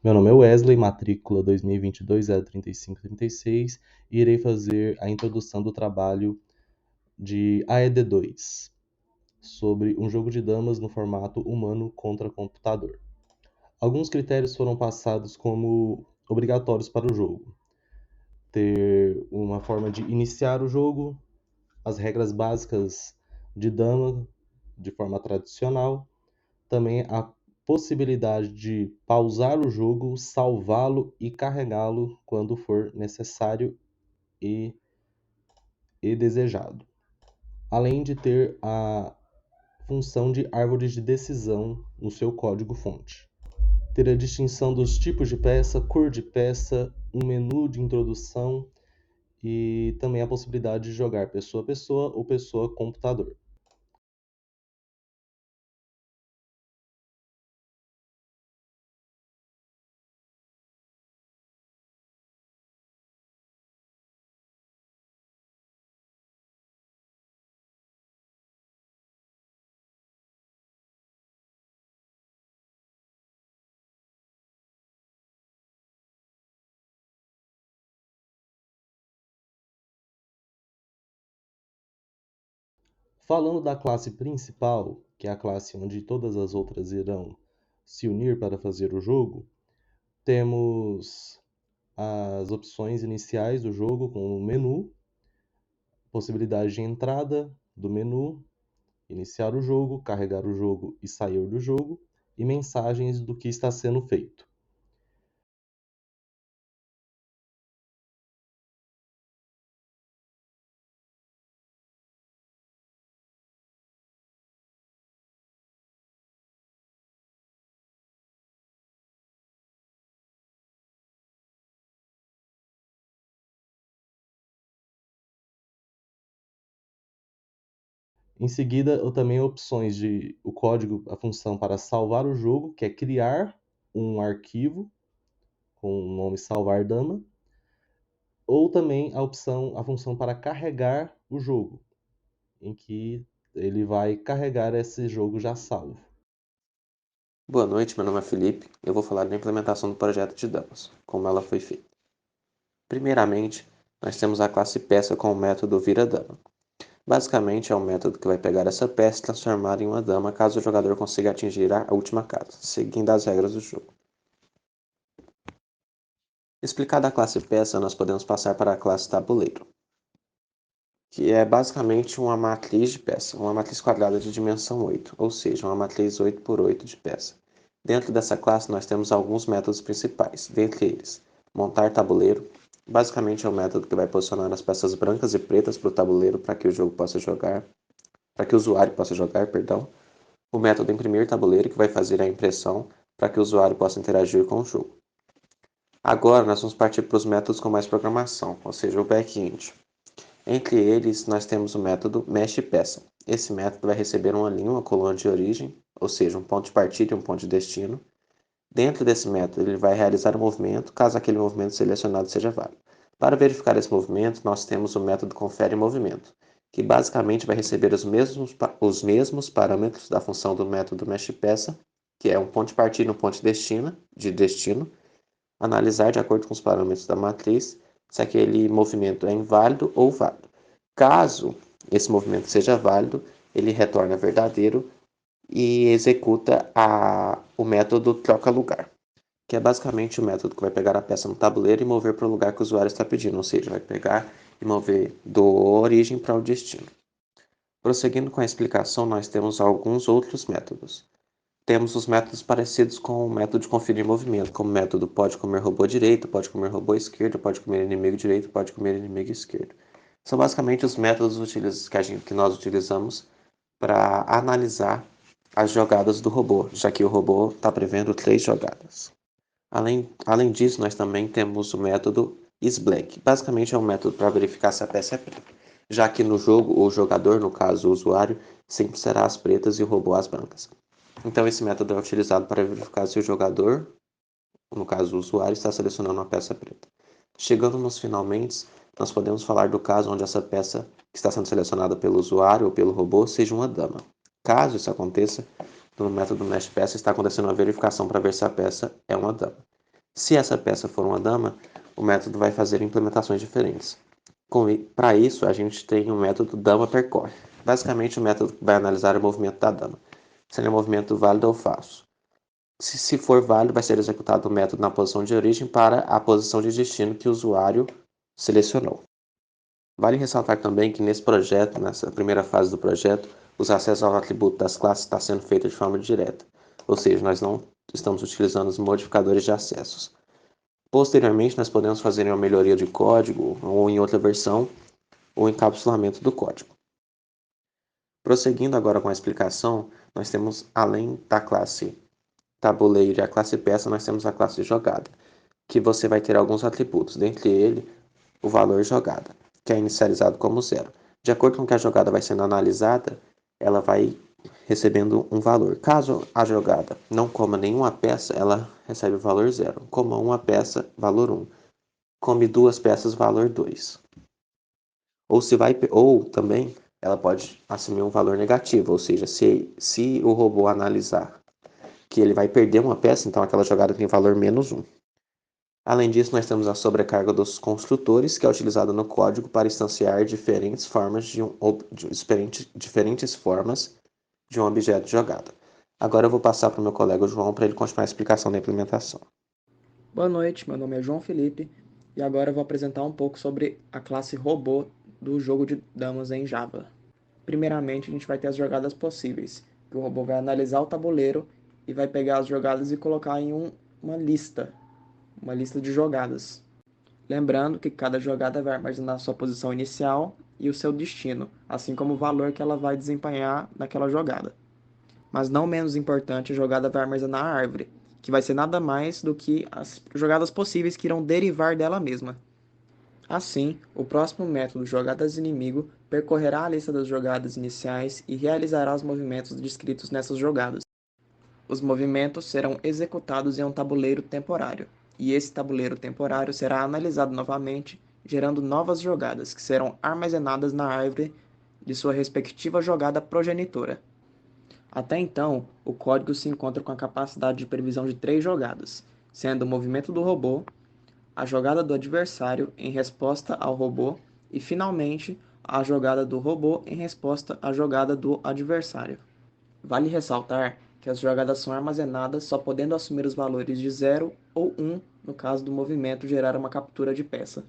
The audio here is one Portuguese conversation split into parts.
Meu nome é Wesley, matrícula 2022-03536, e irei fazer a introdução do trabalho de AED2, sobre um jogo de damas no formato humano contra computador. Alguns critérios foram passados como obrigatórios para o jogo. Ter uma forma de iniciar o jogo, as regras básicas de dama de forma tradicional, também a possibilidade de pausar o jogo, salvá-lo e carregá-lo quando for necessário e desejado. Além de ter a função de árvores de decisão no seu código-fonte. Ter a distinção dos tipos de peça, cor de peça, um menu de introdução e também a possibilidade de jogar pessoa a pessoa ou pessoa computador. Falando da classe principal, que é a classe onde todas as outras irão se unir para fazer o jogo, temos as opções iniciais do jogo com o menu, possibilidade de entrada do menu, iniciar o jogo, carregar o jogo e sair do jogo, e mensagens do que está sendo feito. Em seguida, eu também opções de o código, a função para salvar o jogo, que é criar um arquivo com o nome salvar dama, ou também a função para carregar o jogo, em que ele vai carregar esse jogo já salvo. Boa noite, meu nome é Felipe e eu vou falar da implementação do projeto de damas, como ela foi feita. Primeiramente, nós temos a classe peça com o método vira-dama. Basicamente, é um método que vai pegar essa peça e transformar em uma dama caso o jogador consiga atingir a última casa, seguindo as regras do jogo. Explicada a classe peça, nós podemos passar para a classe tabuleiro, que é basicamente uma matriz de peça, uma matriz quadrada de dimensão 8, ou seja, uma matriz 8 por 8 de peça. Dentro dessa classe, nós temos alguns métodos principais, dentre eles, montar tabuleiro, basicamente é um método que vai posicionar as peças brancas e pretas para o tabuleiro para que o jogo possa jogar, para que o usuário possa jogar, perdão. O método imprimir tabuleiro, que vai fazer a impressão para que o usuário possa interagir com o jogo. Agora, nós vamos partir para os métodos com mais programação, ou seja, o back-end. Entre eles, nós temos o método mexe-peça. Esse método vai receber uma linha, uma coluna de origem, ou seja, um ponto de partida e um ponto de destino. Dentro desse método, ele vai realizar o movimento, caso aquele movimento selecionado seja válido. Para verificar esse movimento, nós temos o método confere movimento, que basicamente vai receber os mesmos parâmetros da função do método mexe-peça, que é um ponto de partida e um ponto de destino, analisar de acordo com os parâmetros da matriz se aquele movimento é inválido ou válido. Caso esse movimento seja válido, ele retorna verdadeiro e executa o método troca lugar, que é basicamente o método que vai pegar a peça no tabuleiro e mover para o lugar que o usuário está pedindo, ou seja, vai pegar e mover do origem para o destino. Prosseguindo com a explicação, nós temos alguns outros métodos. Temos os métodos parecidos com o método de conferir movimento, como o método pode comer robô direito, pode comer robô esquerdo, pode comer inimigo direito, pode comer inimigo esquerdo. São basicamente os métodos que nós utilizamos para analisar as jogadas do robô, já que o robô está prevendo 3 jogadas. Além disso, nós também temos o método isBlank. Basicamente é um método para verificar se a peça é preta, já que no jogo o jogador, no caso o usuário, sempre será as pretas e o robô as brancas. Então esse método é utilizado para verificar se o jogador, no caso o usuário, está selecionando uma peça preta. Chegando nos finalmente, nós podemos falar do caso onde essa peça que está sendo selecionada pelo usuário ou pelo robô seja uma dama. Caso isso aconteça, no método mexe peça está acontecendo uma verificação para ver se a peça é uma dama. Se essa peça for uma dama, o método vai fazer implementações diferentes. Para isso, a gente tem o método dama-percorre. Basicamente, o método vai analisar o movimento da dama, se ele é um movimento válido ou falso. Se for válido, vai ser executado o método na posição de origem para a posição de destino que o usuário selecionou. Vale ressaltar também que nesse projeto, nessa primeira fase do projeto, os acessos ao atributo das classes está sendo feito de forma direta, ou seja, nós não estamos utilizando os modificadores de acessos. Posteriormente, nós podemos fazer uma melhoria de código ou em outra versão, ou encapsulamento do código. Prosseguindo agora com a explicação, nós temos, além da classe tabuleiro e a classe peça, nós temos a classe jogada, que você vai ter alguns atributos, dentre eles o valor jogada, que é inicializado como zero. De acordo com que a jogada vai sendo analisada, ela vai recebendo um valor. Caso a jogada não coma nenhuma peça, ela recebe o valor zero. Coma uma peça, valor 1. Come duas peças, valor 2. Ou também ela pode assumir um valor negativo, ou seja, se o robô analisar que ele vai perder uma peça, então aquela jogada tem valor menos 1. Além disso, nós temos a sobrecarga dos construtores, que é utilizada no código para instanciar diferentes formas de um objeto jogado. Agora eu vou passar para o meu colega João para ele continuar a explicação da implementação. Boa noite, meu nome é João Felipe e agora eu vou apresentar um pouco sobre a classe robô do jogo de damas em Java. Primeiramente, a gente vai ter as jogadas possíveis, que o robô vai analisar o tabuleiro e vai pegar as jogadas e colocar em uma lista de jogadas. Lembrando que cada jogada vai armazenar sua posição inicial e o seu destino, assim como o valor que ela vai desempenhar naquela jogada. Mas não menos importante, a jogada vai armazenar a árvore, que vai ser nada mais do que as jogadas possíveis que irão derivar dela mesma. Assim, o próximo método jogadas inimigo percorrerá a lista das jogadas iniciais e realizará os movimentos descritos nessas jogadas. Os movimentos serão executados em um tabuleiro temporário, e esse tabuleiro temporário será analisado novamente, gerando novas jogadas que serão armazenadas na árvore de sua respectiva jogada progenitora. Até então, o código se encontra com a capacidade de previsão de 3 jogadas, sendo o movimento do robô, a jogada do adversário em resposta ao robô e, finalmente, a jogada do robô em resposta à jogada do adversário. Vale ressaltar que as jogadas são armazenadas só podendo assumir os valores de 0 ou 1 no caso do movimento gerar uma captura de peça.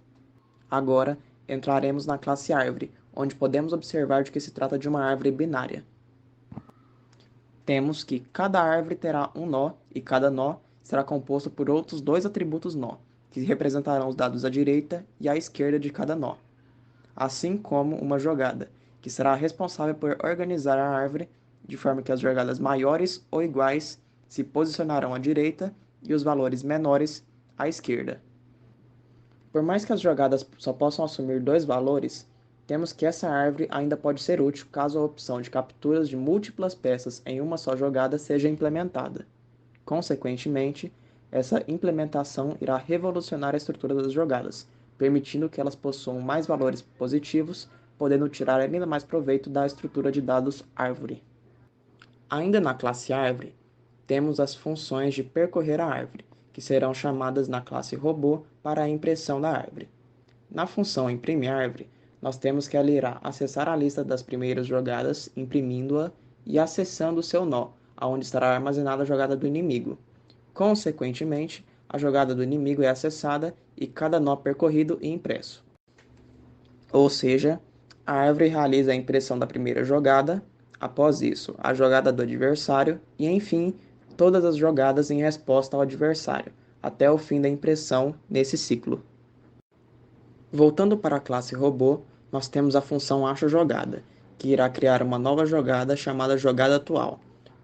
Agora, entraremos na classe árvore, onde podemos observar de que se trata de uma árvore binária. Temos que cada árvore terá um nó e cada nó será composto por outros 2 atributos nó, que representarão os dados à direita e à esquerda de cada nó, assim como uma jogada, que será responsável por organizar a árvore de forma que as jogadas maiores ou iguais se posicionarão à direita e os valores menores à esquerda. Por mais que as jogadas só possam assumir 2 valores, temos que essa árvore ainda pode ser útil caso a opção de capturas de múltiplas peças em uma só jogada seja implementada. Consequentemente, essa implementação irá revolucionar a estrutura das jogadas, permitindo que elas possuam mais valores positivos, podendo tirar ainda mais proveito da estrutura de dados árvore. Ainda na classe árvore, temos as funções de percorrer a árvore, que serão chamadas na classe robô para a impressão da árvore. Na função imprimir árvore, nós temos que ela irá acessar a lista das primeiras jogadas, imprimindo-a e acessando o seu nó, aonde estará armazenada a jogada do inimigo. Consequentemente, a jogada do inimigo é acessada e cada nó percorrido e impresso. Ou seja, a árvore realiza a impressão da primeira jogada, após isso, a jogada do adversário e, enfim, todas as jogadas em resposta ao adversário, até o fim da impressão nesse ciclo. Voltando para a classe robô, nós temos a função AchoJogada, que irá criar uma nova jogada chamada jogada atual,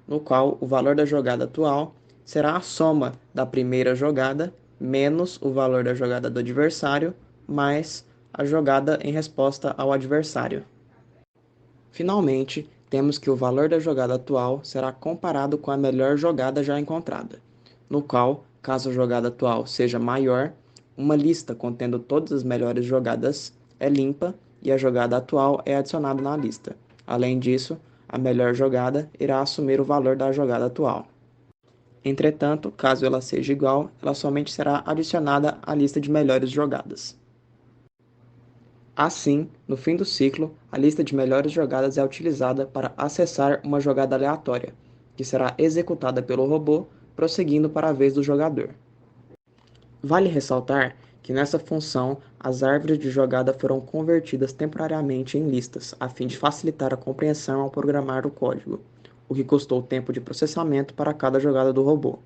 no qual o valor da jogada atual será a soma da primeira jogada menos o valor da jogada do adversário mais a jogada em resposta ao adversário. Finalmente, temos que o valor da jogada atual será comparado com a melhor jogada já encontrada, no qual, caso a jogada atual seja maior, uma lista contendo todas as melhores jogadas é limpa e a jogada atual é adicionada na lista. Além disso, a melhor jogada irá assumir o valor da jogada atual. Entretanto, caso ela seja igual, ela somente será adicionada à lista de melhores jogadas. Assim, no fim do ciclo, a lista de melhores jogadas é utilizada para acessar uma jogada aleatória, que será executada pelo robô, prosseguindo para a vez do jogador. Vale ressaltar que nessa função, as árvores de jogada foram convertidas temporariamente em listas, a fim de facilitar a compreensão ao programar o código, o que custou tempo de processamento para cada jogada do robô.